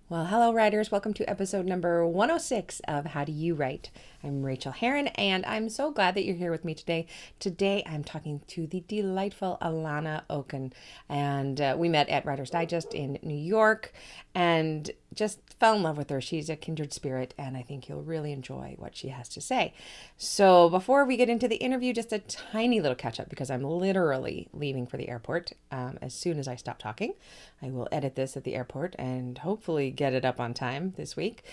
Well, hello, writers. Welcome to episode number 106 of How Do You Write? I'm Rachael Herron, and I'm so glad that you're here with me today. Today, I'm talking to the delightful Alanna Okun, and we met at Writer's Digest in New York and just fell in love with her. She's a kindred spirit, and I think you'll really enjoy what she has to say. So before we get into the interview, just a tiny little catch up because I'm literally leaving for the airport as soon as I stop talking. I will edit this at the airport and hopefully get it up on time this week.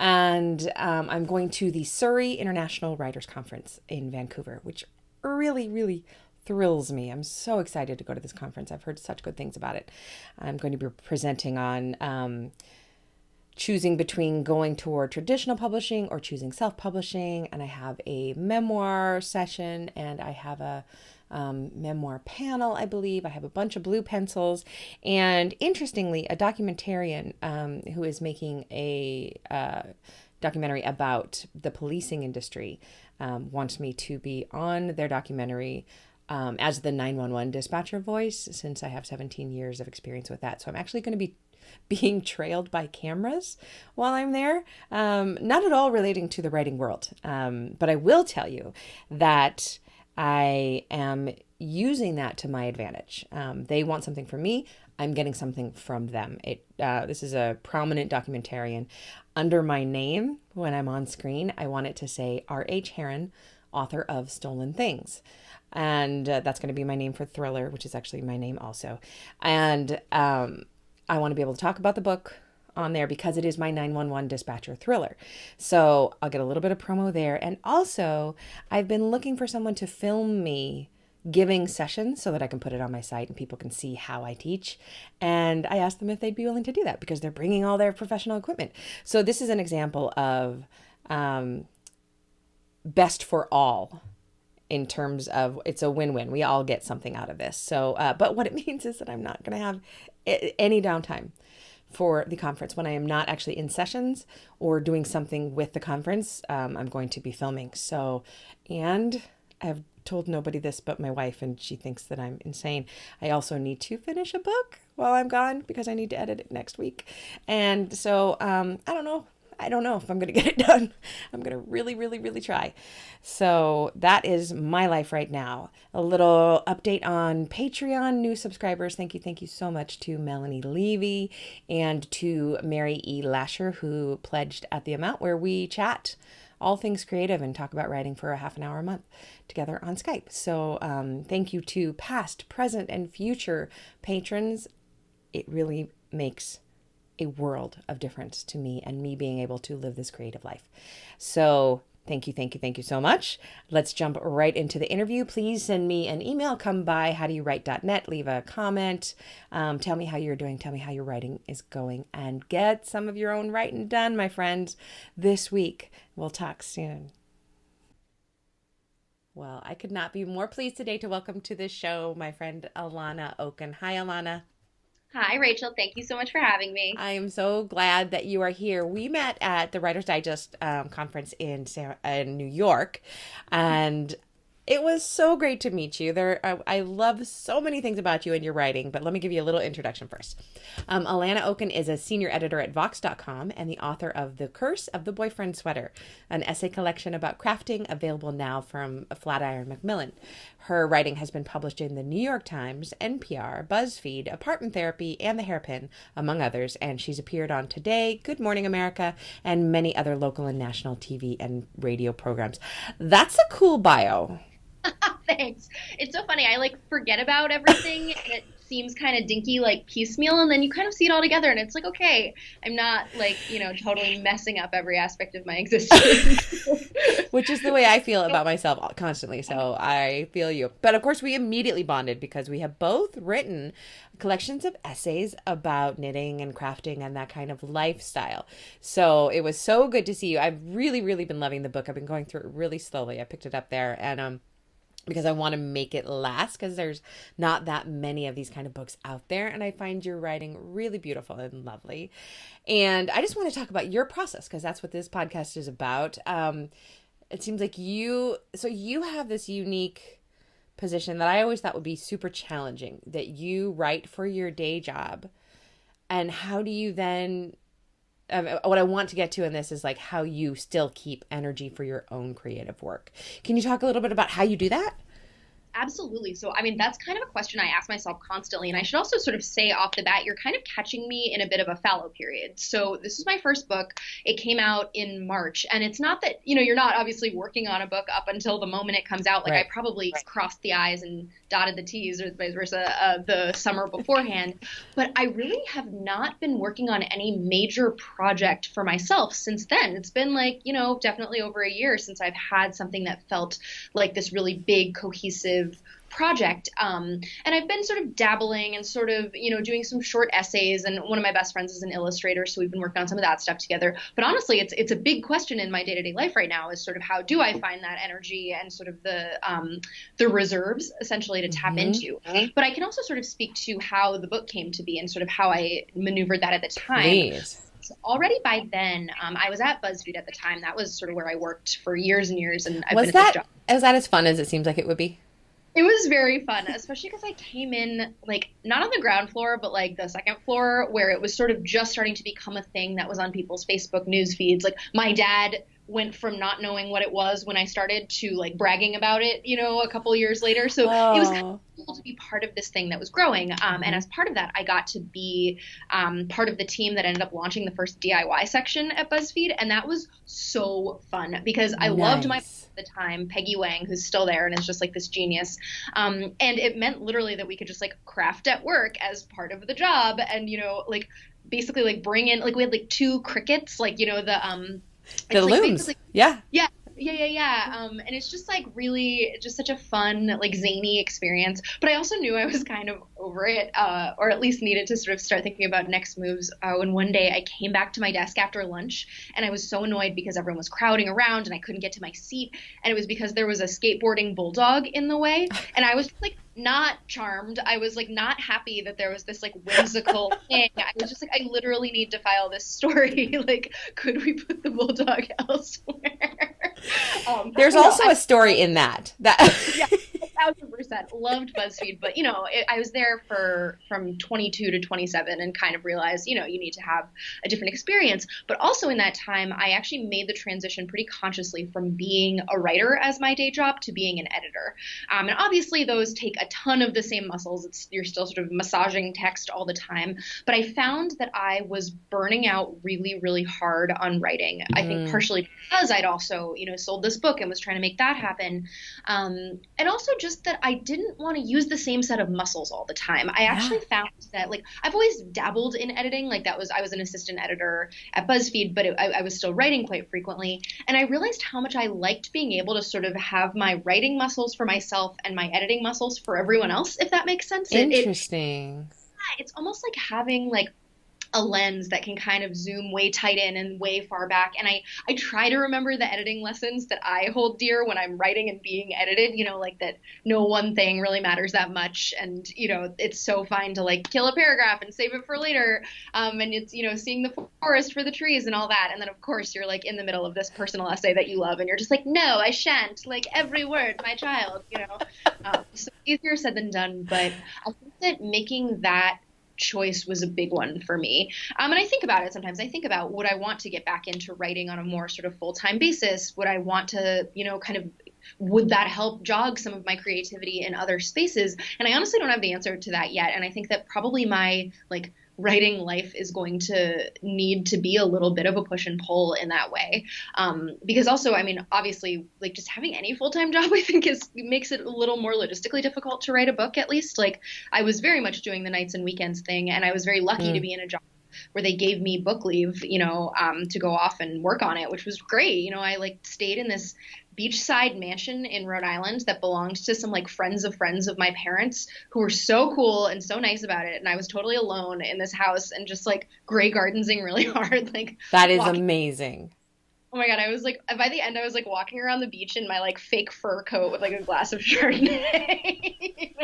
And I'm going to the Surrey International Writers Conference in Vancouver, which really thrills me. I'm so excited to go to this conference. I've heard such good things about it. I'm going to be presenting on choosing between going toward traditional publishing or choosing self-publishing. And I have a memoir session and I have a memoir panel, I believe. I have a bunch of blue pencils. And interestingly, a documentarian who is making a documentary about the policing industry wants me to be on their documentary as the 911 dispatcher voice, since I have 17 years of experience with that. So I'm actually going to be being trailed by cameras while I'm there. Not at all relating to the writing world. But I will tell you that I am using that to my advantage. They want something from me. I'm getting something from them. This is a prominent documentarian. Under my name, when I'm on screen, I want it to say R.H. Herron, author of Stolen Things. And that's going to be my name for Thriller, which is actually my name also. And I want to be able to talk about the book on there because it is my 911 dispatcher thriller. So I'll get a little bit of promo there. And also, I've been looking for someone to film me giving sessions so that I can put it on my site and people can see how I teach. And I asked them if they'd be willing to do that because they're bringing all their professional equipment. So this is an example of best for all. In terms of it's a win-win. We all get something out of this. So, but what it means is that I'm not going to have any downtime for the conference. When I am not actually in sessions or doing something with the conference, I'm going to be filming. So, and I've told nobody this but my wife, and she thinks that I'm insane. I also need to finish a book while I'm gone because I need to edit it next week. And so, I don't know if I'm going to get it done. I'm going to really try. So that is my life right now. A little update on Patreon, new subscribers. Thank you so much to Melanie Levy and to Mary E. Lasher, who pledged at the amount where we chat all things creative and talk about writing for a half an hour a month together on Skype. So thank you to past, present, and future patrons. It really makes a world of difference to me and me being able to live this creative life. So thank you so much. Let's jump right into the interview. Please send me an email. Come by howdoyouwrite.net. Leave a comment. Tell me how you're doing. Tell me how your writing is going. And get some of your own writing done, my friends, this week. We'll talk soon. Well, I could not be more pleased today to welcome to this show my friend Alanna Okun. Hi, Alanna. Hi, Rachel. Thank you so much for having me. I am so glad that you are here. We met at the Writer's Digest conference in New York, and it was so great to meet you. I love so many things about you and your writing, but let me give you a little introduction first. Alanna Okun is a senior editor at Vox.com and the author of The Curse of the Boyfriend Sweater, an essay collection about crafting available now from Flatiron Macmillan. Her writing has been published in the New York Times, NPR, BuzzFeed, Apartment Therapy, and the Hairpin, among others, and she's appeared on Today, Good Morning America, and many other local and national TV and radio programs. That's a cool bio. Thanks. It's so funny. I like forget about everything and it seems kind of dinky, like piecemeal, and then you kind of see it all together and it's like, okay, I'm not like, totally messing up every aspect of my existence. Which is the way I feel about myself constantly. So I feel you. But of course, we immediately bonded because we have both written collections of essays about knitting and crafting and that kind of lifestyle. So it was so good to see you. I've really been loving the book. I've been going through it really slowly. I picked it up there and because I want to make it last because there's not that many of these kind of books out there. And I find your writing really beautiful and lovely. And I just want to talk about your process because that's what this podcast is about. It seems like you have this unique position that I always thought would be super challenging, that you write for your day job. And how do you then what I want to get to in this is like how you still keep energy for your own creative work. Can you talk a little bit about how you do that? Absolutely. So, I mean, that's kind of a question I ask myself constantly. And I should also sort of say off the bat, you're kind of catching me in a bit of a fallow period. So this is my first book. It came out in March. And it's not that, you're not obviously working on a book up until the moment it comes out. Like I probably crossed the I's and dotted the T's or vice versa the summer beforehand. But I really have not been working on any major project for myself since then. It's been like, definitely over a year since I've had something that felt like this really big, cohesive project. And I've been sort of dabbling and sort of, doing some short essays. And one of my best friends is an illustrator, so we've been working on some of that stuff together. But honestly, it's a big question in my day-to-day life right now is sort of how do I find that energy and sort of the reserves essentially to tap into. But I can also sort of speak to how the book came to be and sort of how I maneuvered that at the time. Please. So already by then, I was at BuzzFeed at the time. That was sort of where I worked for years and years. And I've been at this job. Was that as fun as it seems like it would be? It was very fun, especially because I came in, like, not on the ground floor, but, like, the second floor where it was sort of just starting to become a thing that was on people's Facebook news feeds. Like, my dad went from not knowing what it was when I started to, like, bragging about it, a couple years later. So it was kind of cool to be part of this thing that was growing. And as part of that, I got to be part of the team that ended up launching the first DIY section at BuzzFeed. And that was so fun because I loved my at the time, Peggy Wang, who's still there and is just like this genius. And it meant literally that we could just like craft at work as part of the job and, like basically like bring in, like we had like 2 crickets, like, the looms. Yeah. And it's just like really just such a fun, like zany experience. But I also knew I was kind of over it, or at least needed to sort of start thinking about next moves. When one day I came back to my desk after lunch and I was so annoyed because everyone was crowding around and I couldn't get to my seat. And it was because there was a skateboarding bulldog in the way. And I was like not charmed. I was like not happy that there was this like whimsical thing. I was just like, I literally need to file this story. Like, could we put the bulldog elsewhere? There's also a story in that. Yeah, 1,000% loved BuzzFeed, but I was there from 22 to 27 and kind of realized, you need to have a different experience. But also in that time, I actually made the transition pretty consciously from being a writer as my day job to being an editor. And obviously those take a ton of the same muscles. You're still sort of massaging text all the time. But I found that I was burning out really, really hard on writing. I think partially because I'd also, sold this book and was trying to make that happen. And also just that I didn't want to use the same set of muscles all the time. I actually found that like I've always dabbled in editing. Like I was an assistant editor at BuzzFeed, but I was still writing quite frequently. And I realized how much I liked being able to sort of have my writing muscles for myself and my editing muscles for everyone else, if that makes sense. Interesting. It's almost like having like a lens that can kind of zoom way tight in and way far back. And I try to remember the editing lessons that I hold dear when I'm writing and being edited, like that no one thing really matters that much. And, it's so fine to like kill a paragraph and save it for later. And it's, seeing the forest for the trees and all that. And then of course you're like in the middle of this personal essay that you love and you're just like, no, I shan't, like every word, my child, so easier said than done. But I think that making that choice was a big one for me. And I think about it sometimes. I think about, would I want to get back into writing on a more sort of full-time basis? Would I want to, kind of, would that help jog some of my creativity in other spaces? And I honestly don't have the answer to that yet. And I think that probably my like writing life is going to need to be a little bit of a push and pull in that way. Because also, I mean, obviously, like just having any full-time job, I think makes it a little more logistically difficult to write a book, at least. Like I was very much doing the nights and weekends thing, and I was very lucky to be in a job where they gave me book leave, to go off and work on it, which was great. I like stayed in this beachside mansion in Rhode Island that belonged to some like friends of my parents who were so cool and so nice about it. And I was totally alone in this house and just like gray gardensing really hard. Like that is amazing. Oh my God. I was like, by the end, I was like walking around the beach in my like fake fur coat with like a glass of Chardonnay,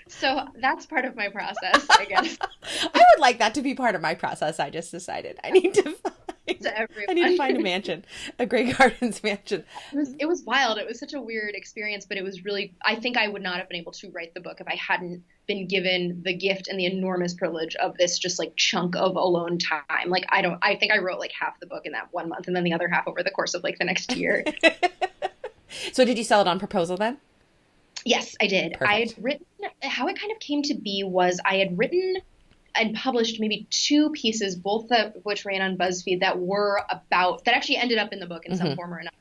So that's part of my process, I guess. I would like that to be part of my process. I just decided I need to find. to everyone. I need to find a mansion, a Grey Gardens mansion. It was wild. It was such a weird experience, but it was really, I think I would not have been able to write the book if I hadn't been given the gift and the enormous privilege of this just like chunk of alone time. Like I think I wrote like half the book in that 1 month and then the other half over the course of like the next year. So did you sell it on proposal then? Yes, I did. Perfect. I had written, how it kind of came to be was I had written and published maybe 2 pieces, both of which ran on BuzzFeed that actually ended up in the book in some form or another.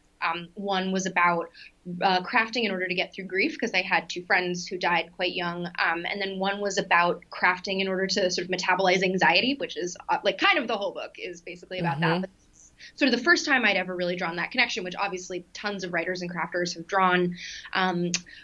One was about crafting in order to get through grief, because I had 2 friends who died quite young. And then one was about crafting in order to sort of metabolize anxiety, which is like kind of the whole book is basically about that. But it's sort of the first time I'd ever really drawn that connection, which obviously tons of writers and crafters have drawn.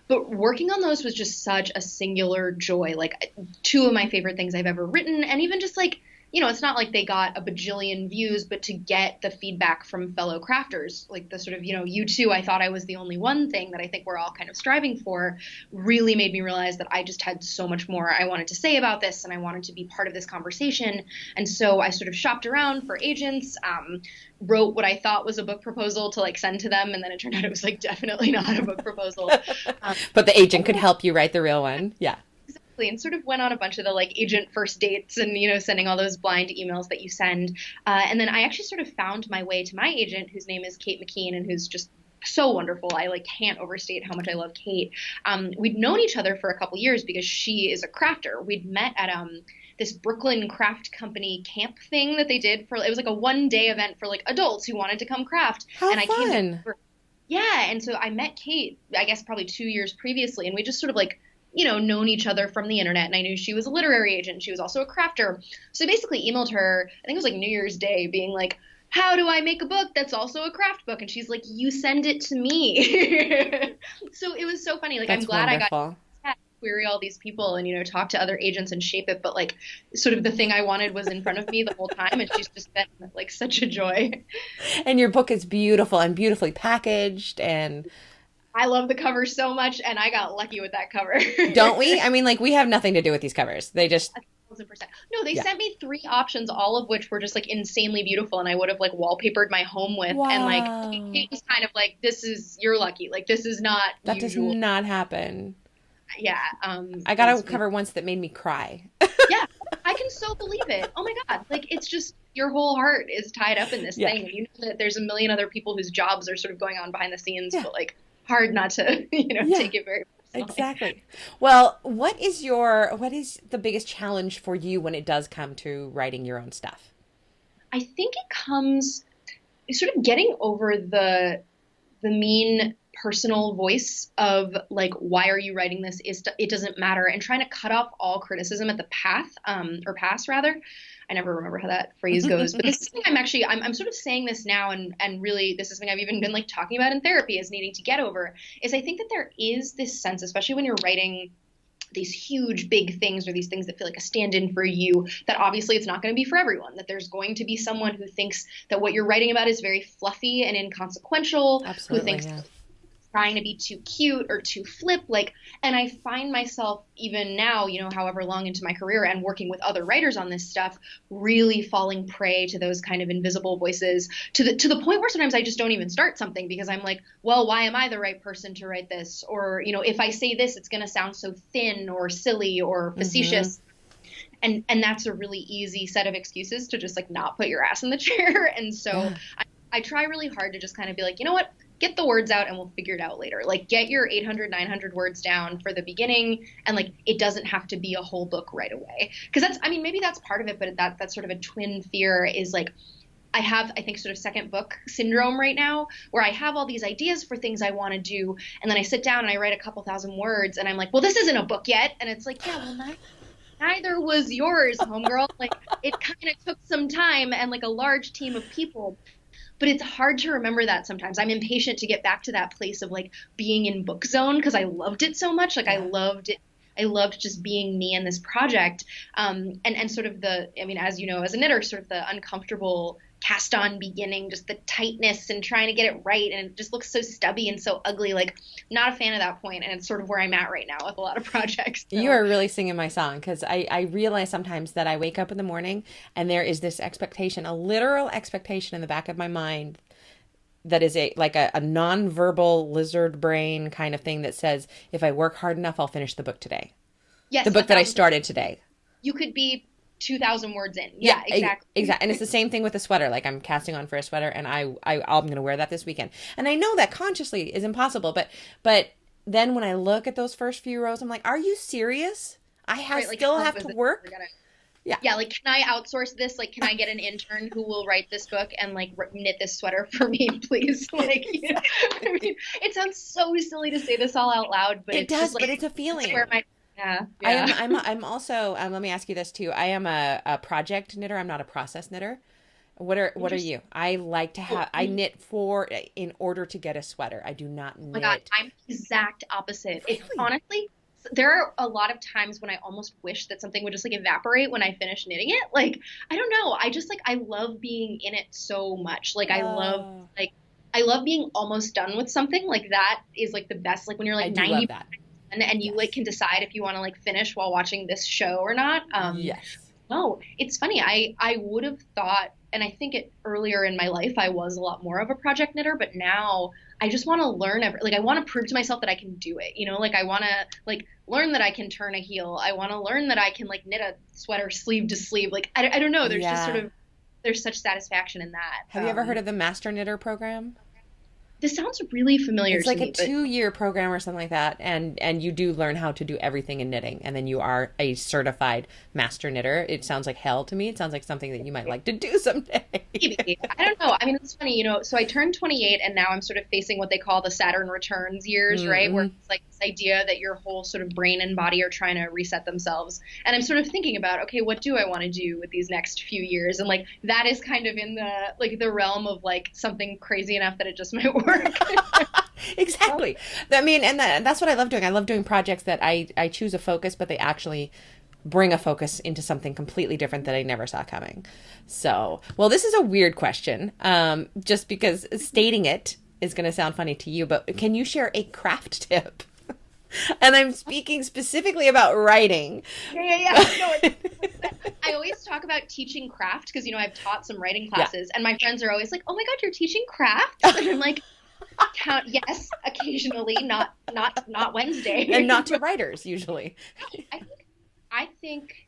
But working on those was just such a singular joy. Like 2 of my favorite things I've ever written, and even just like, you know, it's not like they got a bajillion views, but to get the feedback from fellow crafters, like the sort of, you know, you too, I thought I was the only one thing that I think we're all kind of striving for, really made me realize that I just had so much more I wanted to say about this, and I wanted to be part of this conversation. And so I sort of shopped around for agents, wrote what I thought was a book proposal to like send to them, and then it turned out it was like definitely not a book proposal. But the agent could help you write the real one. Yeah. And sort of went on a bunch of the like agent first dates and, you know, sending all those blind emails that you send. And then I actually sort of found my way to my agent, whose name is Kate McKean, and who's just so wonderful. I like can't overstate how much I love Kate. We'd known each other for a couple years because she is a crafter. We'd met at this Brooklyn craft company camp thing that they did it was like a 1-day event for like adults who wanted to come craft. How and fun. I came to yeah. And so I met Kate, I guess probably 2 years previously, and we just sort of like, you know, known each other from the internet, and I knew she was a literary agent. She was also a crafter. So I basically emailed her, I think it was like New Year's Day, being like, how do I make a book that's also a craft book? And she's like, you send it to me. So it was so funny. Like, That's I'm glad wonderful. I got to query all these people and, you know, talk to other agents and shape it. But like sort of the thing I wanted was in front of me the whole time. And she's just been like such a joy. And your book is beautiful and beautifully packaged, and I love the cover so much, and I got lucky with that cover. don't we? I mean, like, we have nothing to do with these covers. They just 1,000%. No, they sent me 3 options, all of which were just like insanely beautiful, and I would have like wallpapered my home with. Wow. And like it was kind of like, you're lucky. Like this is not that usual. does not happen. Yeah. I got a cover once that made me cry. Yeah, I can so believe it. Oh my God. Like it's just your whole heart is tied up in this thing. And you know that there's a million other people whose jobs are sort of going on behind the scenes, but like hard not to, you know, take it very personally. Exactly. Well, what is the biggest challenge for you when it does come to writing your own stuff? I think it comes sort of getting over the mean personal voice of like, why are you writing this? It doesn't matter, and trying to cut off all criticism at the pass rather. I never remember how that phrase goes, but this is something I'm sort of saying this now, and really this is something I've even been like talking about in therapy as needing to get over, is I think that there is this sense, especially when you're writing these huge big things or these things that feel like a stand-in for you, that obviously it's not going to be for everyone, that there's going to be someone who thinks that what you're writing about is very fluffy and inconsequential. Absolutely, who thinks trying to be too cute or too flip, like, and I find myself even now, you know, however long into my career and working with other writers on this stuff, really falling prey to those kind of invisible voices to the point where sometimes I just don't even start something because I'm like, well, why am I the right person to write this? Or, you know, if I say this, it's going to sound so thin or silly or facetious. And that's a really easy set of excuses to just like not put your ass in the chair. And so I try really hard to just kind of be like, you know what? Get the words out and we'll figure it out later. Like get your 800, 900 words down for the beginning. And like, it doesn't have to be a whole book right away. Cause maybe that's part of it, but that's sort of a twin fear is like, I have, I think, sort of second book syndrome right now where I have all these ideas for things I want to do. And then I sit down and I write a couple thousand words and I'm like, well, this isn't a book yet. And it's like, yeah, well, neither was yours, homegirl. Like it kind of took some time and like a large team of people. But it's hard to remember that sometimes. I'm impatient to get back to that place of like being in book zone because I loved it so much. Like I loved it. I loved just being me in this project. And sort of I mean, as you know, as a knitter, sort of the uncomfortable cast on beginning, just the tightness and trying to get it right. And it just looks so stubby and so ugly. Like, not a fan of that point. And it's sort of where I'm at right now with a lot of projects. So. You are really singing my song, because I realize sometimes that I wake up in the morning and there is this expectation, a literal expectation in the back of my mind that is like a nonverbal lizard brain kind of thing that says, if I work hard enough, I'll finish the book today. Yes, the book that I started today. You could be 2,000 words in. Yeah, exactly. Exactly. And it's the same thing with the sweater. Like, I'm casting on for a sweater, and I'm going to wear that this weekend. And I know that consciously is impossible, but then when I look at those first few rows, I'm like, are you serious? I still have to work. Yeah, like, can I outsource this? Like, can I get an intern who will write this book and like knit this sweater for me, please? Like, you know, I mean, it sounds so silly to say this all out loud, but it does. But it's a feeling. Yeah. I'm also, let me ask you this too. I am a project knitter. I'm not a process knitter. What are you? I like to have, I knit in order to get a sweater. I do not knit. Oh my God, I'm the exact opposite. Really? Honestly, there are a lot of times when I almost wish that something would just like evaporate when I finish knitting it. Like, I don't know. I just like, I love being in it so much. Like, I love being almost done with something. Like, that is like the best. Like, when you're like 90 and you like can decide if you want to like finish while watching this show or not. Yes. No, it's funny. I would have thought, and I think earlier in my life I was a lot more of a project knitter, but now I just want to learn I want to prove to myself that I can do it. You know, like, I want to like learn that I can turn a heel. I want to learn that I can like knit a sweater sleeve to sleeve. Like, I don't know. There's just sort of, there's such satisfaction in that. Have you ever heard of the Master Knitter program? This sounds really familiar to me. It's like a 2-year program or something like that, and you do learn how to do everything in knitting, and then you are a certified master knitter. It sounds like hell to me. It sounds like something that you might like to do someday. Maybe. I don't know. I mean, it's funny, you know, so I turned 28, and now I'm sort of facing what they call the Saturn returns years, right? Where it's like this idea that your whole sort of brain and body are trying to reset themselves. And I'm sort of thinking about, okay, what do I want to do with these next few years? And like, that is kind of in the realm of like something crazy enough that it just might work. Exactly. I mean, and that's what I love doing. I love doing projects that I choose a focus, but they actually bring a focus into something completely different that I never saw coming. So, well, this is a weird question, just because stating it is going to sound funny to you, but can you share a craft tip? And I'm speaking specifically about writing. Yeah. No, I always talk about teaching craft because, you know, I've taught some writing classes, and my friends are always like, "Oh my God, you're teaching craft?" And I'm like, yes, occasionally, not Wednesday, and not to writers usually. I think,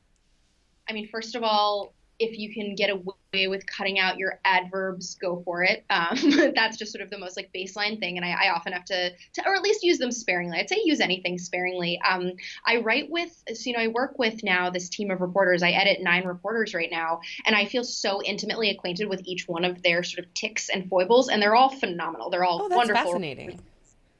I mean, first of all, if you can get away with cutting out your adverbs, go for it. That's just sort of the most like baseline thing. And I often have to, or at least use them sparingly. I'd say use anything sparingly. I write with, so, you know, I work with now this team of reporters. I edit 9 reporters right now, and I feel so intimately acquainted with each one of their sort of tics and foibles, and they're all phenomenal. They're all wonderful. Fascinating.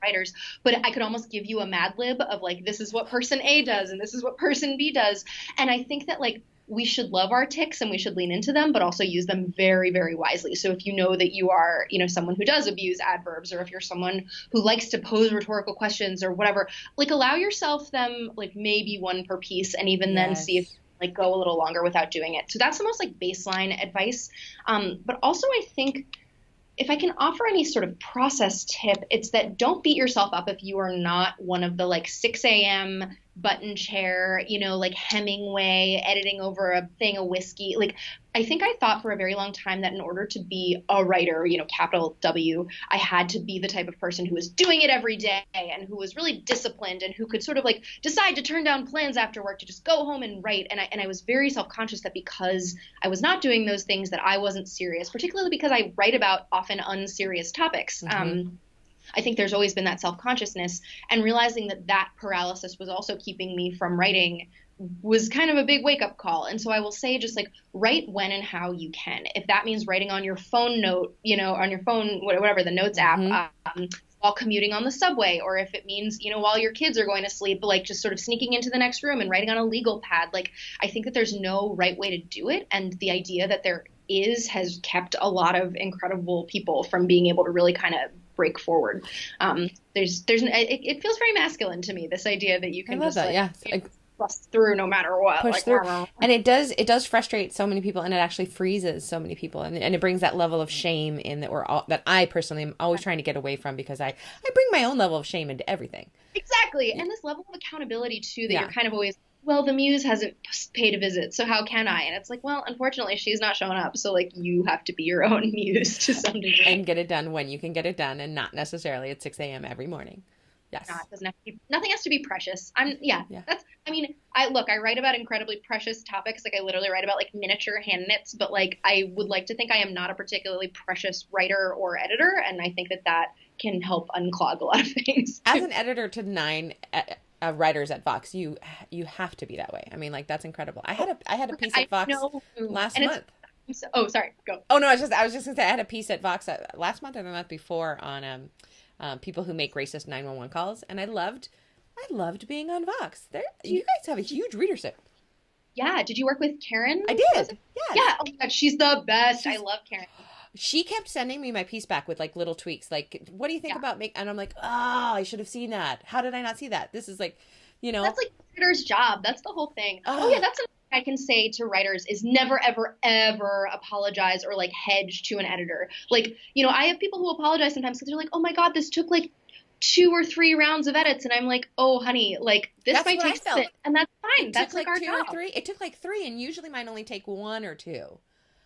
Writers, but I could almost give you a Mad Lib of like, this is what person A does and this is what person B does. And I think that like, we should love our tics and we should lean into them, but also use them very, very wisely. So if you know that you are, you know, someone who does abuse adverbs, or if you're someone who likes to pose rhetorical questions or whatever, like, allow yourself them like maybe one per piece, and even then see if like go a little longer without doing it. So that's the most like baseline advice. But also I think if I can offer any sort of process tip, it's that don't beat yourself up if you are not one of the like 6 a.m. button chair, you know, like Hemingway editing over a thing of whiskey. Like, I think I thought for a very long time that in order to be a writer, you know, capital W, I had to be the type of person who was doing it every day and who was really disciplined and who could sort of like decide to turn down plans after work to just go home and write. And I was very self-conscious that because I was not doing those things that I wasn't serious, particularly because I write about often unserious topics. I think there's always been that self-consciousness, and realizing that paralysis was also keeping me from writing was kind of a big wake-up call. And so I will say, just like, write when and how you can. If that means writing on your phone note, you know, on your phone, whatever, the notes app, while commuting on the subway, or if it means, you know, while your kids are going to sleep, like just sort of sneaking into the next room and writing on a legal pad. Like, I think that there's no right way to do it. And the idea that there has kept a lot of incredible people from being able to really kind of break forward. It feels very masculine to me, this idea that you I can love just that. like Yeah. bust through no matter what. Push Like, through. And it does frustrate so many people, and it actually freezes so many people, and it brings that level of shame in that that I personally am always trying to get away from, because I bring my own level of shame into everything. exactly. And this level of accountability too, that you're Yeah. kind of always, well, the muse hasn't paid a visit, so how can I? And it's like, well, unfortunately, she's not showing up. So like you have to be your own muse to some degree. And get it done when you can get it done, and not necessarily at 6 a.m. every morning. Yes. It doesn't have to be, nothing has to be precious. Yeah. I mean, I write about incredibly precious topics. Like I literally write about like miniature hand knits, but like I would like to think I am not a particularly precious writer or editor. And I think that that can help unclog a lot of things. As an editor to 9 writers at Vox, you have to be that way. I mean, like, that's incredible. I had a piece at Vox last month. Oh, sorry, go. Oh no, I was just gonna say I had a piece at Vox last month or the month before on people who make racist 911 calls, and I loved being on Vox. You guys have a huge readership. Yeah, did you work with Karen? I did. Yes. Yeah. Oh my God, she's the best. I love Karen. She kept sending me my piece back with like little tweaks, like, what do you think about and I'm like, oh, I should have seen that. How did I not see that? This is like, That's like the editor's job. That's the whole thing. Oh yeah, that's another thing I can say to writers is never, ever, ever apologize or like hedge to an editor. Like, I have people who apologize sometimes because they're like, oh my God, this took like 2 or 3 rounds of edits. And I'm like, oh honey, like this might take a bit, and that's fine. That's like our 2 job. or 3. It took like 3, and usually mine only take 1 or 2.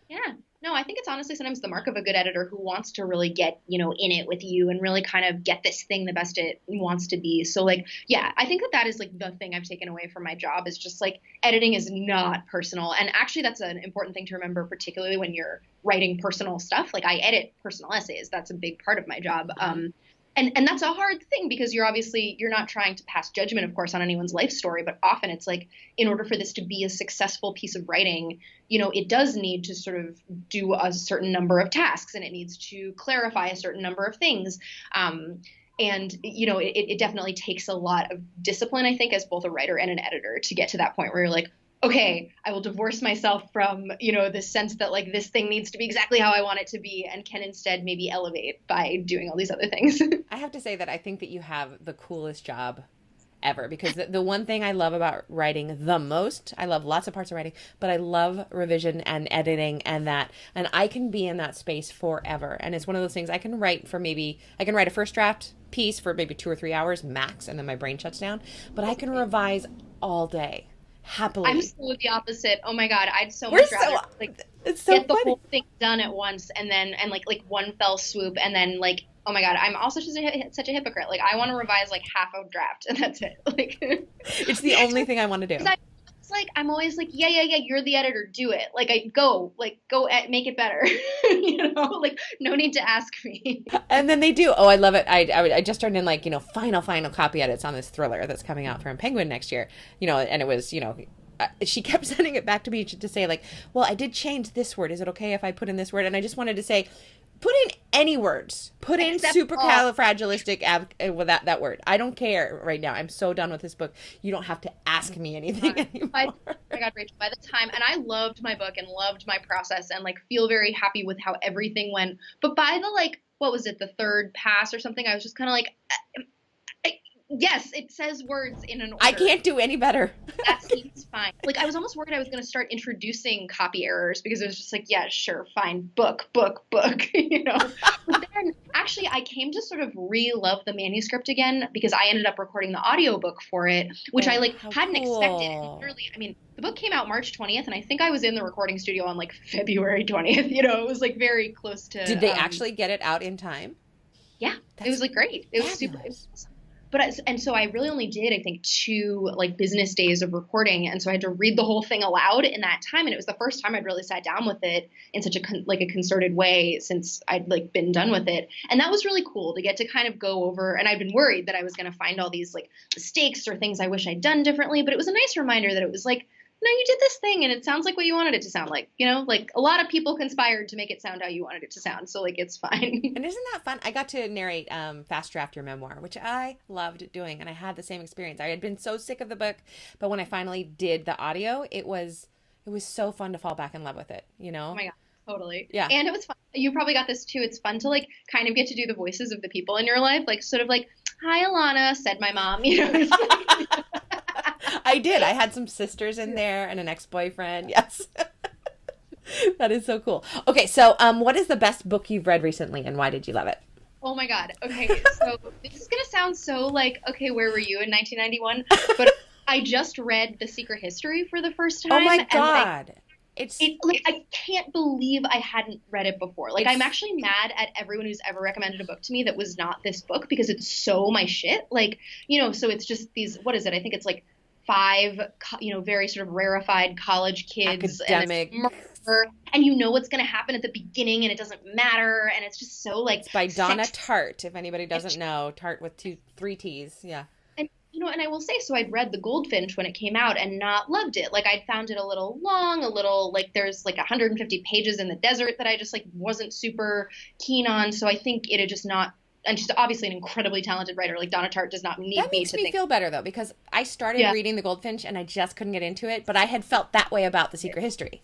Yeah. No, I think it's honestly sometimes the mark of a good editor who wants to really get, in it with you and really kind of get this thing the best it wants to be. So like, yeah, I think that is like the thing I've taken away from my job is just like editing is not personal. And actually that's an important thing to remember, particularly when you're writing personal stuff. Like I edit personal essays. That's a big part of my job. And that's a hard thing because you're not trying to pass judgment, of course, on anyone's life story, but often it's like in order for this to be a successful piece of writing, it does need to sort of do a certain number of tasks and it needs to clarify a certain number of things. It definitely takes a lot of discipline, I think, as both a writer and an editor to get to that point where you're like, okay, I will divorce myself from, this sense that like this thing needs to be exactly how I want it to be and can instead maybe elevate by doing all these other things. I have to say that I think that you have the coolest job ever, because the one thing I love about writing the most, I love lots of parts of writing, but I love revision and editing and I can be in that space forever. And it's one of those things I can write a first draft piece for maybe 2 or 3 hours max, and then my brain shuts down, but I can revise all day. Happily. I'm so the opposite. Oh my God, I'd so much rather it's so get the funny. whole thing done at once and like one fell swoop and then like, oh my God, I'm also such a hypocrite. Like I want to revise like half a draft and that's it. Like it's the only thing I want to do. It's like I'm always like, yeah, you're the editor, do it. Like go make it better. Like no need to ask me. And then they do. Oh, I love it. I just turned in like final copy edits on this thriller that's coming out from Penguin next year. And it was she kept sending it back to me to say like, well, I did change this word. Is it okay if I put in this word? And I just wanted to say, put in any words. Put in supercalifragilistic with that word. I don't care right now. I'm so done with this book. You don't have to ask me anything anymore. Oh my God, Rachel, by the time, and I loved my book and loved my process and like feel very happy with how everything went. But by the like, what was it, the 3rd pass or something, I was just kind of like, yes, it says words in an order. I can't do any better. That seems fine. Like I was almost worried I was going to start introducing copy errors because it was just like, yeah, sure, fine, book. But then actually I came to sort of re-love the manuscript again because I ended up recording the audiobook for it, which I like hadn't expected. Literally, I mean, the book came out March 20th and I think I was in the recording studio on like February 20th. It was like very close to. Did they actually get it out in time? Yeah, it was like great. It was super. And so I really only did, I think, 2 like business days of recording. And so I had to read the whole thing aloud in that time. And it was the first time I'd really sat down with it in such a concerted way since I'd like been done with it. And that was really cool to get to kind of go over. And I'd been worried that I was going to find all these like mistakes or things I wish I'd done differently. But it was a nice reminder that it was like, no, you did this thing and it sounds like what you wanted it to sound like, like a lot of people conspired to make it sound how you wanted it to sound. So like, it's fine. And isn't that fun? I got to narrate Fast Draft Your Memoir, which I loved doing. And I had the same experience. I had been so sick of the book, but when I finally did the audio, it was so fun to fall back in love with it, Oh my God. Totally. Yeah. And it was fun. You probably got this too. It's fun to like kind of get to do the voices of the people in your life, like sort of like, "Hi, Alanna," said my mom. I did. I had some sisters in there and an ex-boyfriend. Yes. That is so cool. Okay, so what is the best book you've read recently and why did you love it? Oh my God. Okay, so this is gonna sound so like, okay, where were you in 1991? But I just read The Secret History for the first Oh time, my and God. I can't believe I hadn't read it before. Like, I'm actually mad at everyone who's ever recommended a book to me that was not this book because it's so my shit. Like, so it's just these, what is it? I think it's like five, very sort of rarefied college kids. Academic. And it's murder, and you know what's going to happen at the beginning, and it doesn't matter, and it's just so like. It's by Donna Tartt, if anybody doesn't know. Tartt with three T's. Yeah. And I will say, so I'd read The Goldfinch when it came out and not loved it. Like, I'd found it a little long, a little, like, there's like 150 pages in the desert that I just like wasn't super keen on. So I think it had just not, and she's obviously an incredibly talented writer. Like, Donna Tartt does not need That me makes to me think. feel better though, because I started reading The Goldfinch and I just couldn't get into it, but I had felt that way about The Secret History.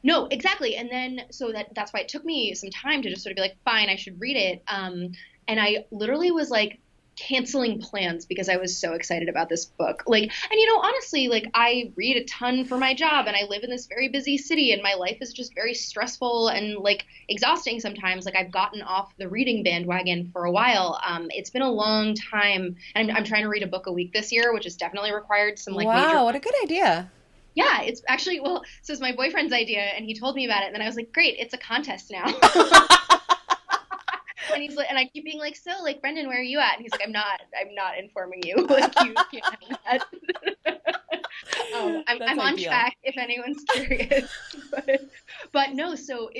No, exactly. And then, so that's why it took me some time to just sort of be like, fine, I should read it. And I literally was like, canceling plans because I was so excited about this book. Like, and honestly, like I read a ton for my job and I live in this very busy city and my life is just very stressful and like exhausting sometimes. Like I've gotten off the reading bandwagon for a while. It's been a long time and I'm trying to read a book a week this year, which has definitely required some like wow, major. What a good idea. Yeah, it's actually, well, so it's my boyfriend's idea and he told me about it and then I was like, great, it's a contest now. And he's like, and I keep being like, so like, Brendan, where are you at? And he's like, I'm not informing you. Like, you can't have that. I'm on track if anyone's curious. But no,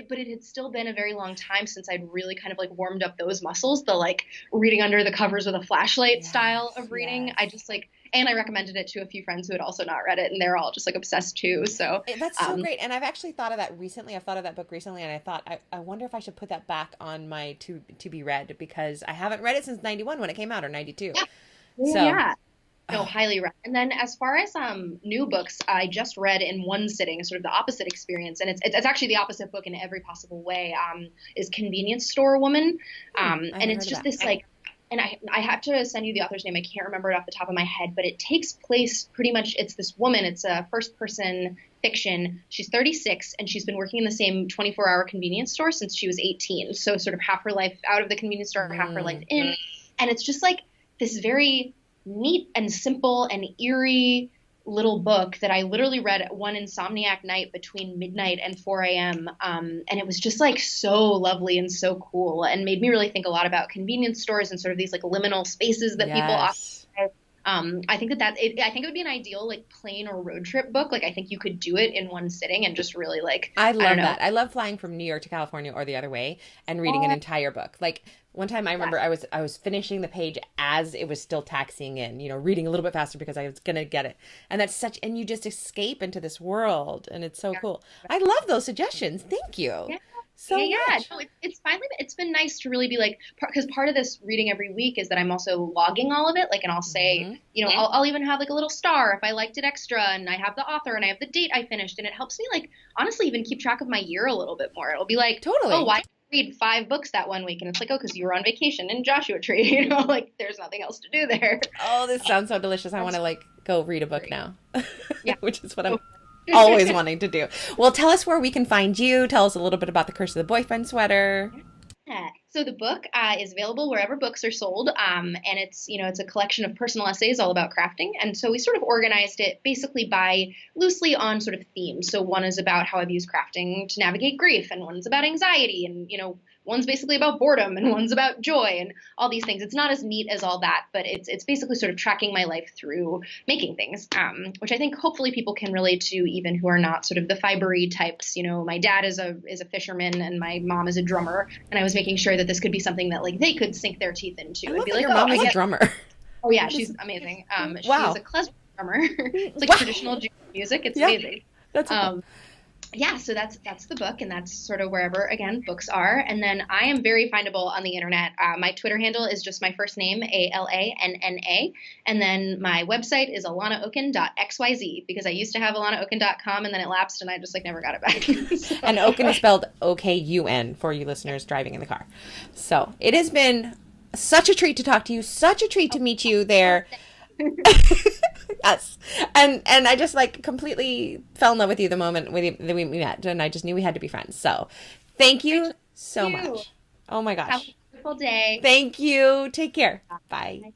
but it had still been a very long time since I'd really kind of like warmed up those muscles, the like reading under the covers with a flashlight style of reading. Yes. I just like, and I recommended it to a few friends who had also not read it, and they're all just like obsessed too. So that's so great. And I've actually thought of that recently. I've thought of that book recently, and I thought I wonder if I should put that back on my to be read because I haven't read it since 91 when it came out or 92. Yeah. So yeah. No, highly recommend. And then as far as new books, I just read in one sitting, sort of the opposite experience, and it's actually the opposite book in every possible way. Is Convenience Store Woman, and it's just this like. And I have to send you the author's name. I can't remember it off the top of my head, but it takes place pretty much, it's this woman. It's a first-person fiction. She's 36, and she's been working in the same 24-hour convenience store since she was 18. So sort of half her life out of the convenience store, half her life in. And it's just like this very neat and simple and eerie little book that I literally read one insomniac night between midnight and 4 a.m. And it was just like so lovely and so cool and made me really think a lot about convenience stores and sort of these like liminal spaces that people occupy. I think I think it would be an ideal like plane or road trip book. Like I think you could do it in one sitting and just really like. I love that. I love flying from New York to California or the other way and reading an entire book. Like one time I remember I was finishing the page as it was still taxiing in, reading a little bit faster because I was going to get it. And and you just escape into this world and it's so cool. I love those suggestions. Thank you. Yeah. So much. No, it's been nice to really be like, because part of this reading every week is that I'm also logging all of it. Like, and I'll say, I'll even have like a little star if I liked it extra, and I have the author and I have the date I finished, and it helps me like honestly even keep track of my year a little bit more. It'll be like, totally. Oh, why did I read 5 books that one week? And it's like, oh, because you were on vacation in Joshua Tree, like there's nothing else to do there. Oh, this sounds so delicious. I want to like go read a book now. Yeah. Which is what I'm always wanting to do. Well, tell us where we can find you. Tell us a little bit about The Curse of the Boyfriend Sweater. Yeah. So the book is available wherever books are sold, and it's a collection of personal essays all about crafting. And so we sort of organized it basically loosely on sort of themes. So one is about how I've used crafting to navigate grief, and one's about anxiety, and one's basically about boredom, and one's about joy, and all these things. It's not as neat as all that, but it's basically sort of tracking my life through making things, which I think hopefully people can relate to, even who are not sort of the fibery types. My dad is a fisherman, and my mom is a drummer, and I was making sure that this could be something that like they could sink their teeth into. I and love be that like, your mom is a drummer. Oh yeah, she's amazing. Wow. She's a klezmer drummer. It's like traditional Jewish music. It's amazing. That's cool. yeah, so that's the book, and that's sort of wherever again books are. And then I am very findable on the internet. My Twitter handle is just my first name, Alanna, and then my website is alanaokun.xyz because I used to have alanaokun.com and then it lapsed and I just like never got it back. So. And Okun is spelled Okun for you listeners driving in the car. So it has been such a treat to talk to you, such a treat to meet you there. Yes. And I just like completely fell in love with you the moment that we met, and I just knew we had to be friends. So thank you so much. Oh my gosh. Have a wonderful day. Thank you. Take care. Bye.